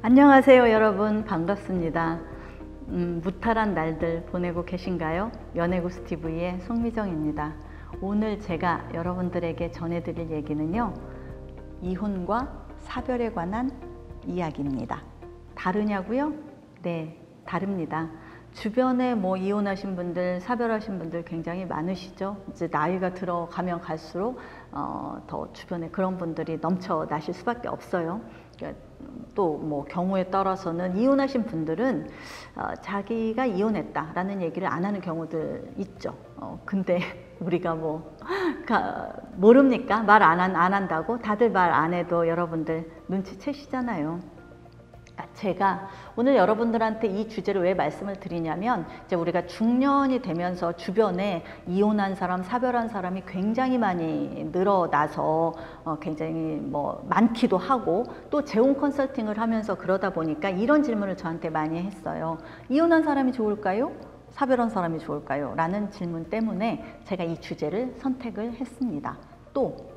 안녕하세요 여러분, 반갑습니다. 무탈한 날들 보내고 계신가요? 연애구스TV의 송미정입니다. 오늘 제가 여러분들에게 전해드릴 얘기는요, 이혼과 사별에 관한 이야기입니다. 다르냐고요? 네, 다릅니다. 주변에 이혼하신 분들, 사별하신 분들 굉장히 많으시죠. 이제 나이가 들어가면 갈수록 더 주변에 그런 분들이 넘쳐나실 수밖에 없어요. 또 경우에 따라서는 이혼하신 분들은 자기가 이혼했다라는 얘기를 안 하는 경우들 있죠. 근데 우리가 모릅니까? 말 안 한다고? 다들 말 안 해도 여러분들 눈치채시잖아요. 제가 오늘 여러분들한테 이 주제를 왜 말씀을 드리냐면, 이제 우리가 중년이 되면서 주변에 이혼한 사람, 사별한 사람이 굉장히 많이 늘어나서 굉장히 많기도 하고, 또 재혼 컨설팅을 하면서 그러다 보니까 이런 질문을 저한테 많이 했어요. 이혼한 사람이 좋을까요? 사별한 사람이 좋을까요? 라는 질문 때문에 제가 이 주제를 선택을 했습니다. 또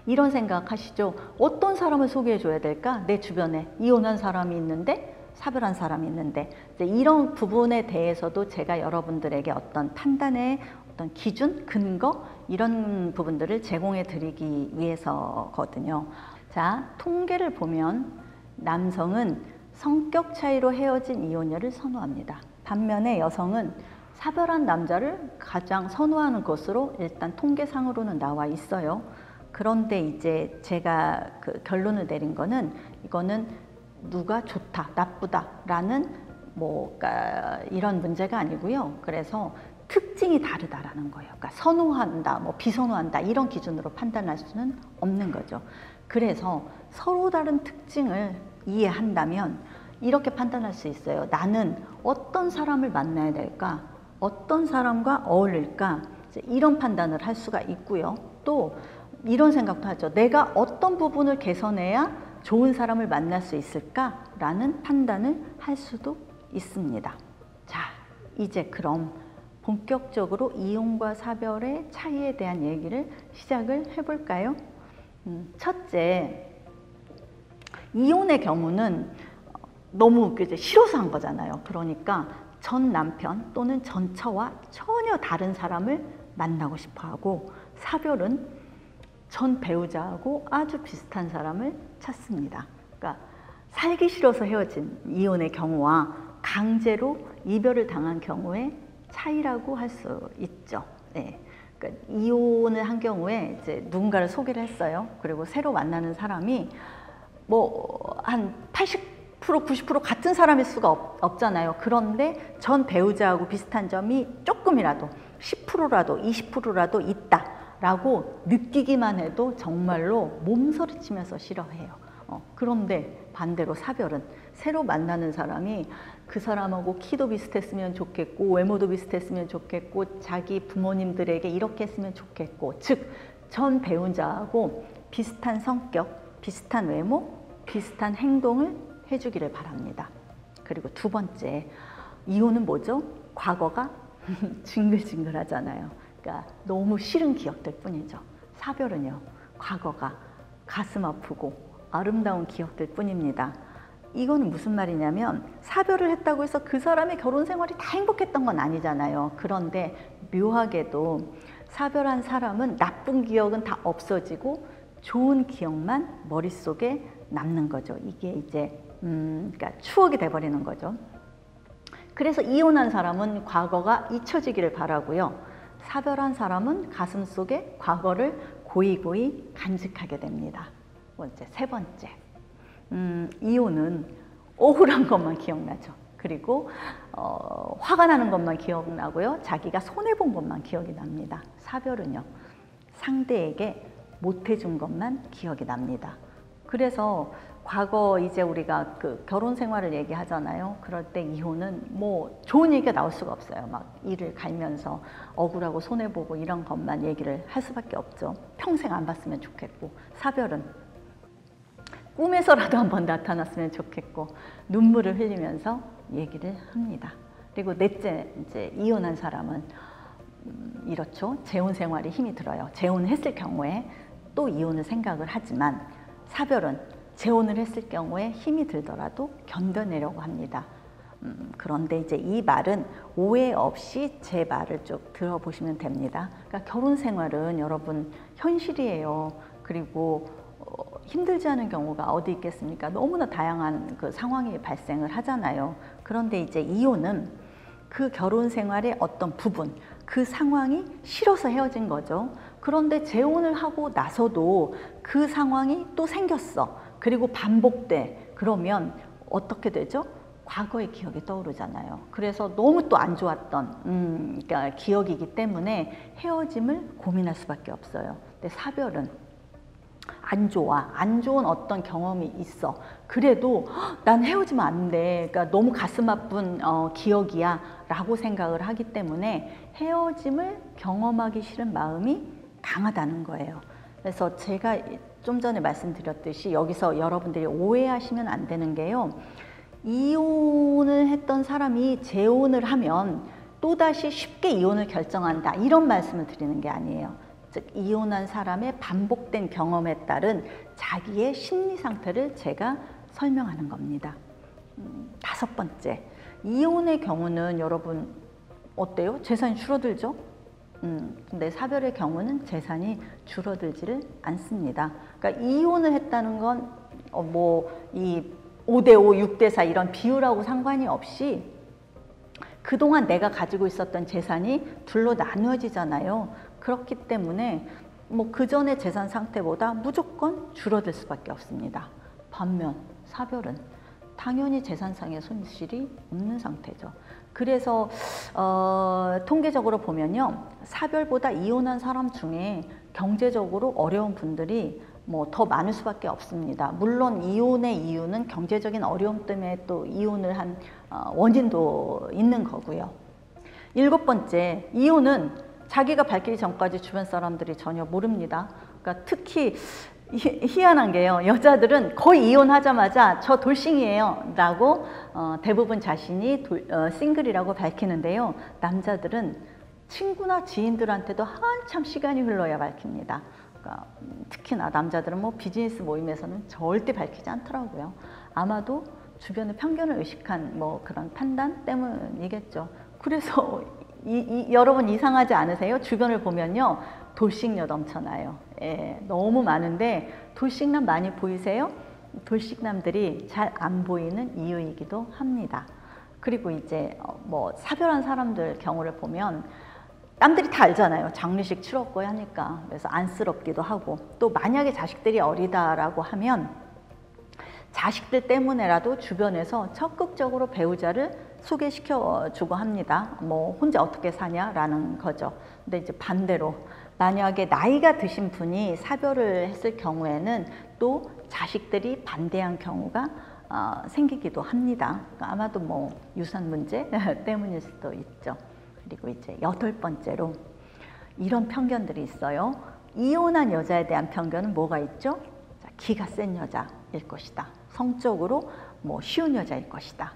이런 생각 하시죠? 어떤 사람을 소개해 줘야 될까? 내 주변에 이혼한 사람이 있는데, 사별한 사람이 있는데, 이제 이런 부분에 대해서도 제가 여러분들에게 어떤 판단의 어떤 기준, 근거, 이런 부분들을 제공해 드리기 위해서거든요. 자, 통계를 보면 남성은 성격 차이로 헤어진 이혼녀를 선호합니다. 반면에 여성은 사별한 남자를 가장 선호하는 것으로 일단 통계상으로는 나와 있어요. 그런데 이제 제가 결론을 내린 거는, 이거는 누가 좋다, 나쁘다 라는 이런 문제가 아니고요. 그래서 특징이 다르다라는 거예요. 그러니까 선호한다, 비선호한다 이런 기준으로 판단할 수는 없는 거죠. 그래서 서로 다른 특징을 이해한다면 이렇게 판단할 수 있어요. 나는 어떤 사람을 만나야 될까? 어떤 사람과 어울릴까? 이런 판단을 할 수가 있고요. 또 이런 생각도 하죠. 내가 어떤 부분을 개선해야 좋은 사람을 만날 수 있을까라는 판단을 할 수도 있습니다. 자, 이제 그럼 본격적으로 이혼과 사별의 차이에 대한 얘기를 시작을 해볼까요? 첫째, 이혼의 경우는 너무 싫어서 한 거잖아요. 그러니까 전 남편 또는 전 처와 전혀 다른 사람을 만나고 싶어 하고, 사별은 전 배우자하고 아주 비슷한 사람을 찾습니다. 그러니까 살기 싫어서 헤어진 이혼의 경우와 강제로 이별을 당한 경우의 차이라고 할 수 있죠. 네. 그러니까 이혼을 한 경우에 이제 누군가를 소개를 했어요. 그리고 새로 만나는 사람이 한 80% 90% 같은 사람일 수가 없잖아요. 그런데 전 배우자하고 비슷한 점이 조금이라도 10%라도 20%라도 있다 라고 느끼기만 해도 정말로 몸서리치면서 싫어해요. 그런데 반대로 사별은 새로 만나는 사람이 그 사람하고 키도 비슷했으면 좋겠고, 외모도 비슷했으면 좋겠고, 자기 부모님들에게 이렇게 했으면 좋겠고, 즉 전 배우자하고 비슷한 성격, 비슷한 외모, 비슷한 행동을 해주기를 바랍니다. 그리고 두 번째, 이혼은 뭐죠? 과거가 징글징글하잖아요. 그러니까 너무 싫은 기억들 뿐이죠. 사별은요, 과거가 가슴 아프고 아름다운 기억들 뿐입니다. 이거는 무슨 말이냐면, 사별을 했다고 해서 그 사람의 결혼 생활이 다 행복했던 건 아니잖아요. 그런데 묘하게도 사별한 사람은 나쁜 기억은 다 없어지고 좋은 기억만 머릿속에 남는 거죠. 이게 이제 그러니까 추억이 돼버리는 거죠. 그래서 이혼한 사람은 과거가 잊혀지기를 바라고요. 사별한 사람은 가슴속에 과거를 고이고이 간직하게 됩니다. 세 번째, 이혼은 억울한 것만 기억나죠. 그리고 화가 나는 것만 기억나고요. 자기가 손해본 것만 기억이 납니다. 사별은요, 상대에게 못해준 것만 기억이 납니다. 그래서 과거 이제 우리가 결혼 생활을 얘기하잖아요. 그럴 때 이혼은 좋은 얘기가 나올 수가 없어요. 이를 갈면서 억울하고 손해보고 이런 것만 얘기를 할 수밖에 없죠. 평생 안 봤으면 좋겠고, 사별은 꿈에서라도 한번 나타났으면 좋겠고, 눈물을 흘리면서 얘기를 합니다. 그리고 넷째, 이제 이혼한 사람은 이렇죠. 재혼 생활에 힘이 들어요. 재혼했을 경우에 또 이혼을 생각을 하지만, 사별은 재혼을 했을 경우에 힘이 들더라도 견뎌내려고 합니다. 그런데 이제 이 말은 오해 없이 제 말을 쭉 들어보시면 됩니다. 그러니까 결혼 생활은 여러분 현실이에요. 그리고 힘들지 않은 경우가 어디 있겠습니까? 너무나 다양한 그 상황이 발생을 하잖아요. 그런데 이제 이혼은 그 결혼 생활의 어떤 부분, 그 상황이 싫어서 헤어진 거죠. 그런데 재혼을 하고 나서도 그 상황이 또 생겼어. 그리고 반복돼. 그러면 어떻게 되죠? 과거의 기억이 떠오르잖아요. 그래서 너무 또 안 좋았던 그러니까 기억이기 때문에 헤어짐을 고민할 수밖에 없어요. 근데 사별은 안 좋아. 안 좋은 어떤 경험이 있어. 그래도 난 헤어지면 안 돼. 그러니까 너무 가슴 아픈 기억이야 라고 생각을 하기 때문에 헤어짐을 경험하기 싫은 마음이 강하다는 거예요. 그래서 제가 좀 전에 말씀드렸듯이 여기서 여러분들이 오해하시면 안 되는 게요. 이혼을 했던 사람이 재혼을 하면 또다시 쉽게 이혼을 결정한다. 이런 말씀을 드리는 게 아니에요. 즉 이혼한 사람의 반복된 경험에 따른 자기의 심리 상태를 제가 설명하는 겁니다. 5번째, 이혼의 경우는 여러분 어때요? 재산이 줄어들죠? 근데 사별의 경우는 재산이 줄어들지를 않습니다. 그러니까 이혼을 했다는 건 이 5대5, 6대4 이런 비율하고 상관이 없이 그동안 내가 가지고 있었던 재산이 둘로 나누어지잖아요. 그렇기 때문에 그 전의 재산 상태보다 무조건 줄어들 수밖에 없습니다. 반면 사별은 당연히 재산상의 손실이 없는 상태죠. 그래서 통계적으로 보면요, 사별보다 이혼한 사람 중에 경제적으로 어려운 분들이 더 많을 수밖에 없습니다. 물론 이혼의 이유는 경제적인 어려움 때문에 또 이혼을 한 원인도 있는 거고요. 7번째, 이혼은 자기가 밝히기 전까지 주변 사람들이 전혀 모릅니다. 그러니까 특히 희한한 게요, 여자들은 거의 이혼하자마자 저 돌싱이에요 라고 대부분 자신이 싱글이라고 밝히는데요, 남자들은 친구나 지인들한테도 한참 시간이 흘러야 밝힙니다. 그러니까 특히나 남자들은 비즈니스 모임에서는 절대 밝히지 않더라고요. 아마도 주변의 편견을 의식한 그런 판단 때문이겠죠. 그래서 여러분 이상하지 않으세요? 주변을 보면요, 돌싱녀 넘쳐나요. 예, 너무 많은데 돌싱남 많이 보이세요? 돌싱남들이 잘 안 보이는 이유이기도 합니다. 그리고 이제 사별한 사람들 경우를 보면 남들이 다 알잖아요. 장례식 치렀고 하니까. 그래서 안쓰럽기도 하고, 또 만약에 자식들이 어리다라고 하면 자식들 때문에라도 주변에서 적극적으로 배우자를 소개시켜주고 합니다. 혼자 어떻게 사냐라는 거죠. 근데 이제 반대로 만약에 나이가 드신 분이 사별을 했을 경우에는 또 자식들이 반대한 경우가 생기기도 합니다. 아마도 유산 문제 때문일 수도 있죠. 그리고 이제 8번째로 이런 편견들이 있어요. 이혼한 여자에 대한 편견은 뭐가 있죠? 기가 센 여자일 것이다. 성적으로 쉬운 여자일 것이다.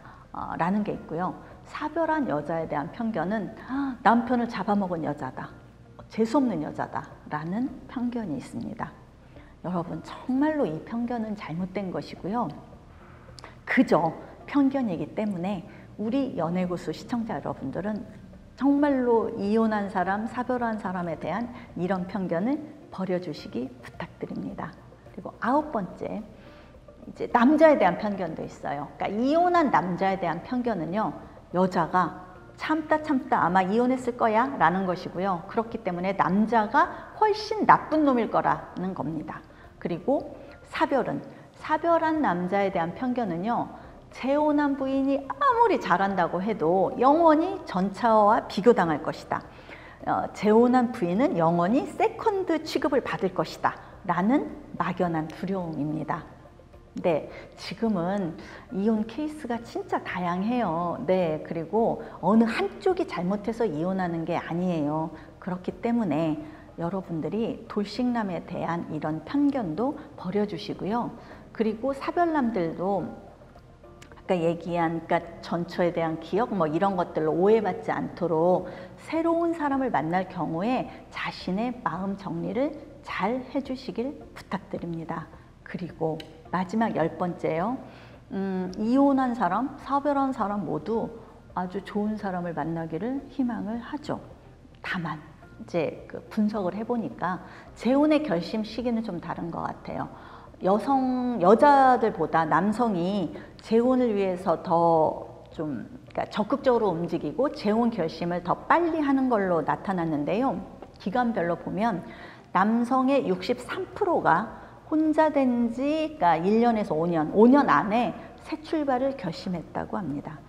라는 게 있고요. 사별한 여자에 대한 편견은 남편을 잡아먹은 여자다. 재수없는 여자다. 라는 편견이 있습니다. 여러분, 정말로 이 편견은 잘못된 것이고요. 그저 편견이기 때문에 우리 연애고수 시청자 여러분들은 정말로 이혼한 사람, 사별한 사람에 대한 이런 편견을 버려주시기 부탁드립니다. 그리고 9번째, 이제 남자에 대한 편견도 있어요. 그러니까 이혼한 남자에 대한 편견은요, 여자가 참다 아마 이혼했을 거야 라는 것이고요. 그렇기 때문에 남자가 훨씬 나쁜 놈일 거라는 겁니다. 그리고 사별한 남자에 대한 편견은요, 재혼한 부인이 아무리 잘한다고 해도 영원히 전차와 비교당할 것이다. 재혼한 부인은 영원히 세컨드 취급을 받을 것이다 라는 막연한 두려움입니다. 네, 지금은 이혼 케이스가 진짜 다양해요. 네, 그리고 어느 한쪽이 잘못해서 이혼하는 게 아니에요. 그렇기 때문에 여러분들이 돌싱남에 대한 이런 편견도 버려주시고요. 그리고 사별남들도 아까 얘기한 전처에 대한 기억 이런 것들로 오해받지 않도록 새로운 사람을 만날 경우에 자신의 마음 정리를 잘 해주시길 부탁드립니다. 그리고 마지막 10번째요. 이혼한 사람, 사별한 사람 모두 아주 좋은 사람을 만나기를 희망을 하죠. 다만 이제 그 분석을 해보니까 재혼의 결심 시기는 좀 다른 것 같아요. 여자들보다 남성이 재혼을 위해서 더 좀 그러니까 적극적으로 움직이고 재혼 결심을 더 빨리 하는 걸로 나타났는데요. 기간별로 보면 남성의 63%가 혼자 된 지 그러니까 1년에서 5년 안에 새 출발을 결심했다고 합니다.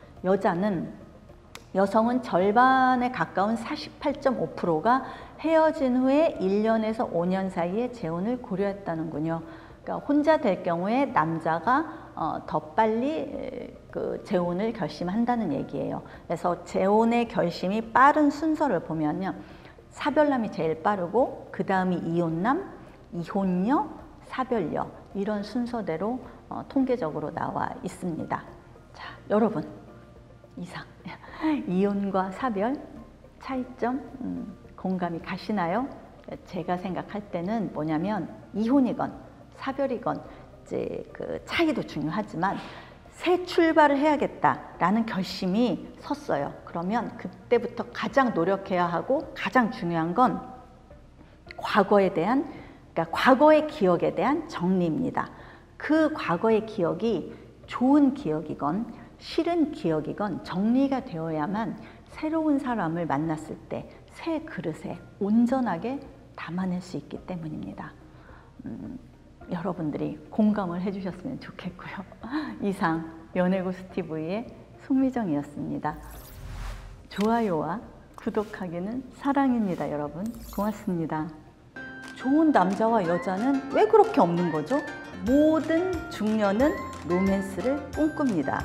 여성은 절반에 가까운 48.5%가 헤어진 후에 1년에서 5년 사이에 재혼을 고려했다는군요. 그러니까 혼자 될 경우에 남자가 더 빨리 그 재혼을 결심한다는 얘기예요. 그래서 재혼의 결심이 빠른 순서를 보면요. 사별남이 제일 빠르고 그 다음이 이혼남, 이혼녀, 사별녀 이런 순서대로 통계적으로 나와 있습니다. 자, 여러분 이상 이혼과 사별 차이점 공감이 가시나요? 제가 생각할 때는 뭐냐면 이혼이건 사별이건 이제 그 차이도 중요하지만 새 출발을 해야겠다라는 결심이 섰어요. 그러면 그때부터 가장 노력해야 하고 가장 중요한 건 과거에 대한 그러니까 과거의 기억에 대한 정리입니다. 그 과거의 기억이 좋은 기억이건 싫은 기억이건 정리가 되어야만 새로운 사람을 만났을 때 새 그릇에 온전하게 담아낼 수 있기 때문입니다. 여러분들이 공감을 해주셨으면 좋겠고요. 이상 연애고수TV의 송미정이었습니다. 좋아요와 구독하기는 사랑입니다, 여러분. 고맙습니다. 좋은 남자와 여자는 왜 그렇게 없는 거죠? 모든 중년은 로맨스를 꿈꿉니다.